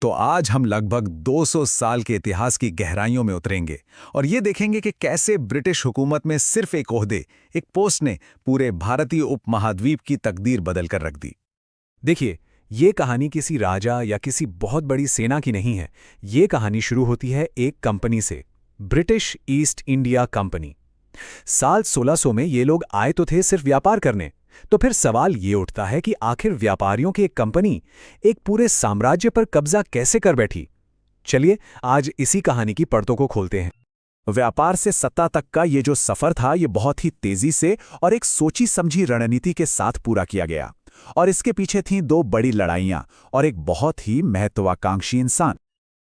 तो आज हम लगभग 200 साल के इतिहास की गहराइयों में उतरेंगे और ये देखेंगे कि कैसे ब्रिटिश हुकूमत में सिर्फ एक ओहदे, एक पोस्ट ने पूरे भारतीय उपमहाद्वीप की तकदीर बदल कर रख दी। देखिए, ये कहानी किसी राजा या किसी बहुत बड़ी सेना की नहीं है। ये कहानी शुरू होती है एक कंपनी से, ब्रिटिश ईस्ट इंडिया कंपनी। साल 1600 में ये लोग आए तो थे सिर्फ व्यापार करने। तो फिर सवाल ये उठता है कि आखिर व्यापारियों की एक कंपनी एक पूरे साम्राज्य पर कब्जा कैसे कर बैठी। चलिए आज इसी कहानी की परतों को खोलते हैं। व्यापार से सत्ता तक का ये जो सफर था, ये बहुत ही तेजी से और एक सोची समझी रणनीति के साथ पूरा किया गया। और इसके पीछे थीं दो बड़ी लड़ाइयां और एक बहुत ही महत्वाकांक्षी इंसान।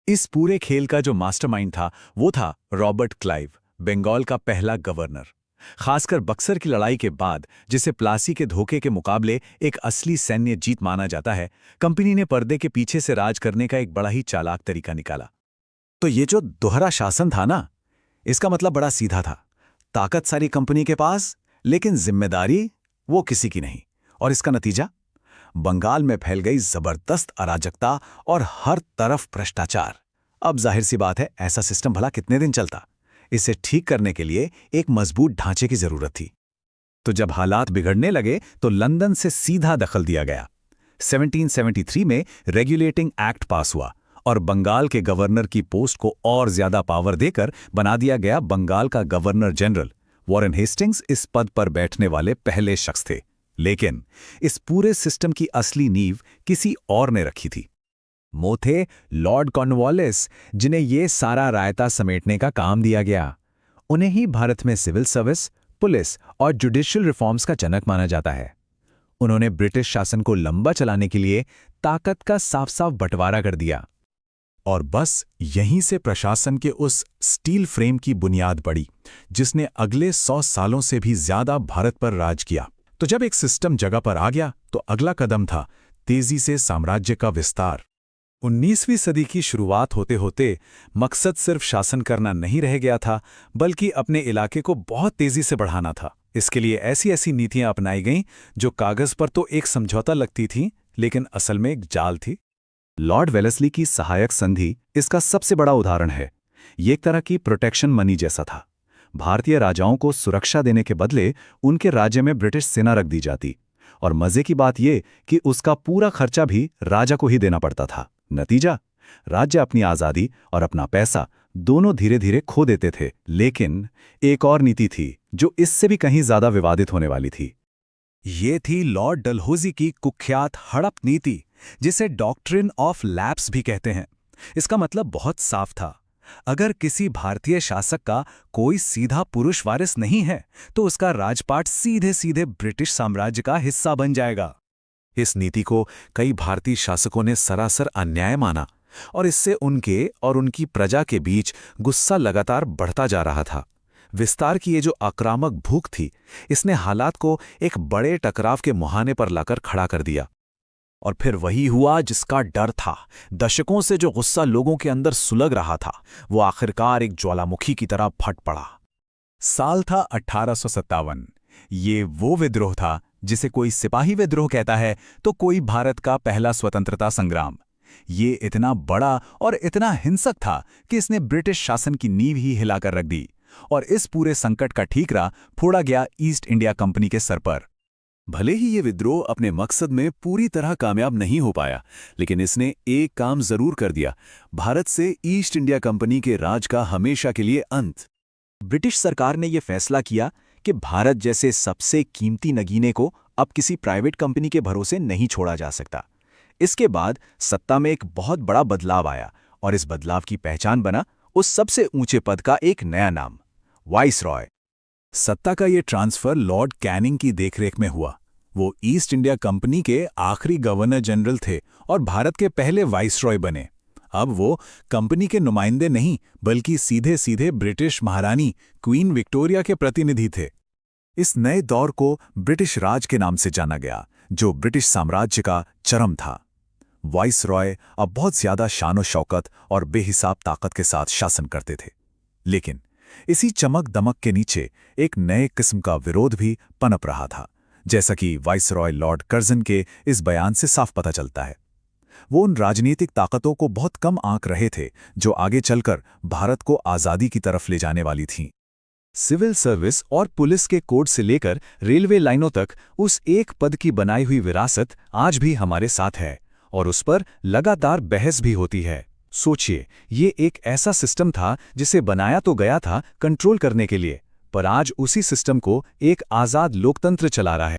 इस पूरे खेल का जो मास्टरमाइंड था वो था रॉबर्ट क्लाइव, बंगाल का पहला गवर्नर। खासकर बक्सर की लड़ाई के बाद, जिसे प्लासी के धोखे के मुकाबले एक असली सैन्य जीत माना जाता है, कंपनी ने पर्दे के पीछे से राज करने का एक बड़ा ही चालाक तरीका निकाला। तो ये जो दोहरा शासन था ना, इसका मतलब बड़ा सीधा था। ताकत सारी कंपनी के पास, लेकिन जिम्मेदारी वो किसी की नहीं। और इसका नतीजा, बंगाल में फैल गई जबरदस्त अराजकता और हर तरफ भ्रष्टाचार। अब जाहिर सी बात है, ऐसा सिस्टम भला कितने दिन चलता। इसे ठीक करने के लिए एक मजबूत ढांचे की जरूरत थी। तो जब हालात बिगड़ने लगे तो लंदन से सीधा दखल दिया गया। 1773 में रेगुलेटिंग एक्ट पास हुआ और बंगाल के गवर्नर की पोस्ट को और ज्यादा पावर देकर बना दिया गया बंगाल का गवर्नर जनरल। वॉरेन हेस्टिंग्स इस पद पर बैठने वाले पहले शख्स थे। लेकिन इस पूरे सिस्टम की असली नींव किसी और ने रखी थी। वो थे लॉर्ड कॉर्नवालिस, जिन्हें ये सारा रायता समेटने का काम दिया गया। उन्हें ही भारत में सिविल सर्विस, पुलिस और जुडिशियल रिफॉर्म्स का जनक माना जाता है। उन्होंने ब्रिटिश शासन को लंबा चलाने के लिए ताकत का साफ साफ बंटवारा कर दिया। और बस यहीं से प्रशासन के उस स्टील फ्रेम की बुनियाद पड़ी, जिसने अगले 100 सालों से भी ज्यादा भारत पर राज किया। तो जब एक सिस्टम जगह पर आ गया तो अगला कदम था तेजी से साम्राज्य का विस्तार। 19वीं सदी की शुरुआत होते होते मकसद सिर्फ शासन करना नहीं रह गया था, बल्कि अपने इलाके को बहुत तेजी से बढ़ाना था। इसके लिए ऐसी ऐसी नीतियां अपनाई गईं जो कागज पर तो एक समझौता लगती थीं, लेकिन असल में एक जाल थी। लॉर्ड वेलेस्ली की सहायक संधि इसका सबसे बड़ा उदाहरण है। ये एक तरह की प्रोटेक्शन मनी जैसा था। भारतीय राजाओं को सुरक्षा देने के बदले उनके राज्य में ब्रिटिश सेना रख दी जाती, और मजे की बात यह कि उसका पूरा खर्चा भी राजा को ही देना पड़ता था। नतीजा, राज्य अपनी आजादी और अपना पैसा दोनों धीरे धीरे खो देते थे। लेकिन एक और नीति थी जो इससे भी कहीं ज्यादा विवादित होने वाली थी। ये थी लॉर्ड डलहौजी की कुख्यात हड़प नीति, जिसे डॉक्ट्रिन ऑफ लैप्स भी कहते हैं। इसका मतलब बहुत साफ था। अगर किसी भारतीय शासक का कोई सीधा पुरुष वारिस नहीं है, तो उसका राजपाट सीधे सीधे ब्रिटिश साम्राज्य का हिस्सा बन जाएगा। इस नीति को कई भारतीय शासकों ने सरासर अन्याय माना, और इससे उनके और उनकी प्रजा के बीच गुस्सा लगातार बढ़ता जा रहा था। विस्तार की ये जो आक्रामक भूख थी, इसने हालात को एक बड़े टकराव के मुहाने पर लाकर खड़ा कर दिया। और फिर वही हुआ जिसका डर था। दशकों से जो गुस्सा लोगों के अंदर सुलग रहा था, वो आखिरकार एक ज्वालामुखी की तरह फट पड़ा। साल था 1857। ये वो विद्रोह था जिसे कोई सिपाही विद्रोह कहता है, तो कोई भारत का पहला स्वतंत्रता संग्राम। ये इतना बड़ा और इतना हिंसक था कि इसने ब्रिटिश शासन की नींव ही हिलाकर रख दी, और इस पूरे संकट का ठीकरा फोड़ा गया ईस्ट इंडिया कंपनी के सर पर। भले ही ये विद्रोह अपने मकसद में पूरी तरह कामयाब नहीं हो पाया, लेकिन इसने एक काम जरूर कर दिया: भारत से ईस्ट इंडिया कंपनी के राज का हमेशा के लिए अंत। ब्रिटिश सरकार ने यह फैसला किया कि भारत जैसे सबसे कीमती नगीने को अब किसी प्राइवेट कंपनी के भरोसे नहीं छोड़ा जा सकता। इसके बाद सत्ता में एक बहुत बड़ा बदलाव आया, और इस बदलाव की पहचान बना उस सबसे ऊंचे पद का एक नया नाम, वाइसरॉय। सत्ता का ये ट्रांसफर लॉर्ड कैनिंग की देखरेख में हुआ। वो ईस्ट इंडिया कंपनी के आखिरी गवर्नर जनरल थे और भारत के पहले वाइसरॉय बने। अब वो कंपनी के नुमाइंदे नहीं, बल्कि सीधे सीधे ब्रिटिश महारानी क्वीन विक्टोरिया के प्रतिनिधि थे। इस नए दौर को ब्रिटिश राज के नाम से जाना गया, जो ब्रिटिश साम्राज्य का चरम था। वाइसरॉय अब बहुत ज्यादा शान शौकत और बेहिसाब ताकत के साथ शासन करते थे। लेकिन इसी चमक दमक के नीचे एक नए किस्म का विरोध भी पनप रहा था, जैसा कि वाइसरॉय लॉर्ड कर्जन के इस बयान से साफ पता चलता है। वो उन राजनीतिक ताकतों को बहुत कम आंक रहे थे जो आगे चलकर भारत को आज़ादी की तरफ ले जाने वाली थीं। सिविल सर्विस और पुलिस के कोड से लेकर रेलवे लाइनों तक उस एक पद की बनाई हुई विरासत आज भी हमारे साथ है और उस पर लगातार बहस भी होती है। सोचिए, ये एक ऐसा सिस्टम था जिसे बनाया तो गया था कंट्रोल करने के लिए, पर आज उसी सिस्टम को एक आज़ाद लोकतंत्र चला रहा है।